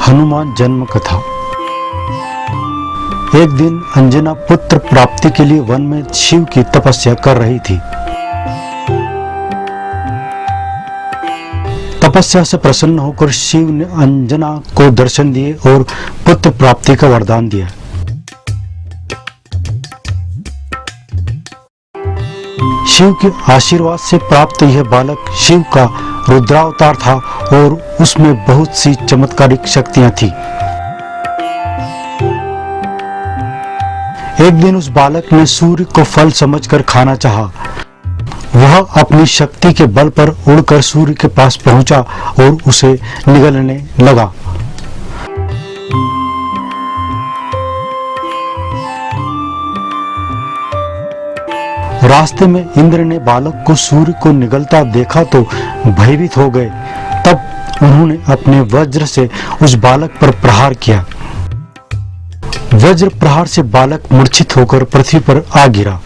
हनुमान जन्म कथा। एक दिन अंजना पुत्र प्राप्ति के लिए वन में शिव की तपस्या कर रही थी। तपस्या से प्रसन्न होकर शिव ने अंजना को दर्शन दिए और पुत्र प्राप्ति का वरदान दिया। शिव के आशीर्वाद से प्राप्त यह बालक शिव का रुद्रावतार था और उसमें बहुत सी चमत्कारिक शक्तियां थी। एक दिन उस बालक ने सूर्य को फल समझकर खाना चाहा। वह अपनी शक्ति के बल पर उड़कर सूर्य के पास पहुंचा और उसे निगलने लगा। रास्ते में इंद्र ने बालक को सूर्य को निगलता देखा तो भयभीत हो गए। तब उन्होंने अपने वज्र से उस बालक पर प्रहार किया। वज्र प्रहार से बालक मूर्छित होकर पृथ्वी पर आ गिरा।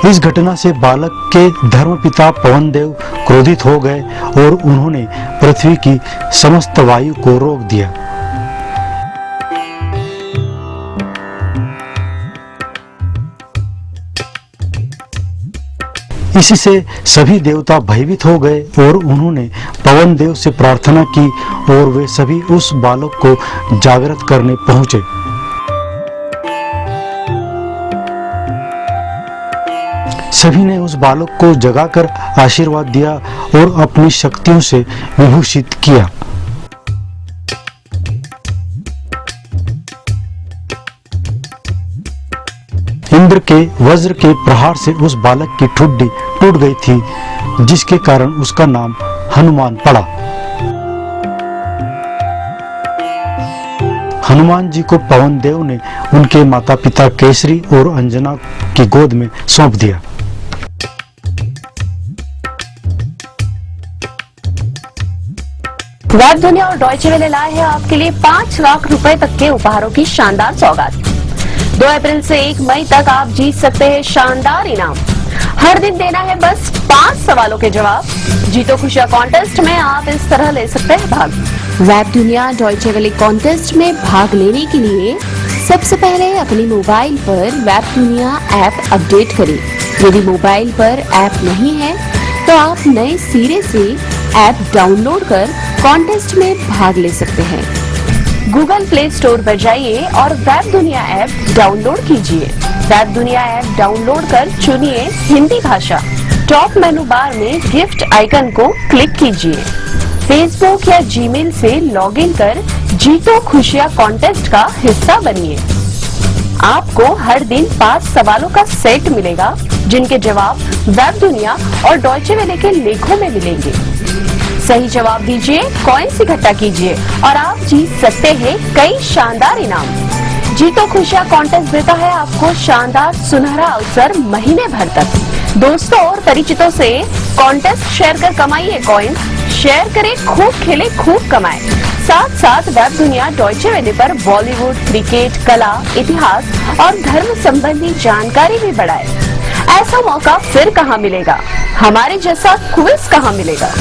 इस घटना से बालक के धर्मपिता पवनदेव क्रोधित हो गए और उन्होंने पृथ्वी की समस्त वायु को रोक दिया। इससे सभी देवता भयभीत हो गए और उन्होंने पवन देव से प्रार्थना की और वे सभी उस बालक को जागृत करने पहुंचे। सभी ने उस बालक को जगाकर आशीर्वाद दिया और अपनी शक्तियों से विभूषित किया। इंद्र के वज्र के प्रहार से उस बालक की ठुड्डी टूट गई थी, जिसके कारण उसका नाम हनुमान पड़ा। हनुमान जी को पवन देव ने उनके माता पिता केसरी और अंजना की गोद में सौंप दिया। वेब दुनिया और डॉयचे वेले लाए हैं आपके लिए 5 लाख रुपए तक के उपहारों की शानदार सौगात। 2 अप्रैल से 1 मई तक आप जीत सकते हैं शानदार इनाम। हर दिन देना है बस 5 सवालों के जवाब। जीतो खुशियां कॉन्टेस्ट में आप इस तरह ले सकते हैं भाग। वेब दुनिया डॉयचे वेले कॉन्टेस्ट में भाग लेने के लिए सबसे पहले अपने मोबाइल पर वेब दुनिया ऐप अपडेट करें। यदि मोबाइल पर ऐप नहीं है तो आप नए सिरे से ऐप डाउनलोड कर कॉन्टेस्ट में भाग ले सकते हैं। गूगल प्ले स्टोर पर जाइए और वेब दुनिया ऐप डाउनलोड कीजिए। वेब दुनिया ऐप डाउनलोड कर चुनिए हिंदी भाषा। टॉप मेनू बार में गिफ्ट आइकन को क्लिक कीजिए। फेसबुक या जीमेल से लॉगिन कर जीतो खुशियां कॉन्टेस्ट का हिस्सा बनिए। आपको हर दिन 5 सवालों का सेट मिलेगा, जिनके जवाब वेब दुनिया और डॉयचे वेले के लेखों में मिलेंगे। सही जवाब दीजिए, कॉइन्स इकट्ठा कीजिए और आप जीत सकते हैं कई शानदार इनाम। जीतो खुशियां कॉन्टेस्ट देता है आपको शानदार सुनहरा अवसर महीने भर तक। दोस्तों और परिचितों से कॉन्टेस्ट शेयर कर कमाइए कॉइन्स। शेयर करें, खूब खेले, खूब कमाएं। साथ साथ वेब दुनिया डॉयचे वेले पर बॉलीवुड, क्रिकेट, कला, इतिहास और धर्म संबंधी जानकारी भी बढ़ाए। ऐसा मौका फिर कहाँ मिलेगा? हमारे जैसा क्विज कहाँ मिलेगा?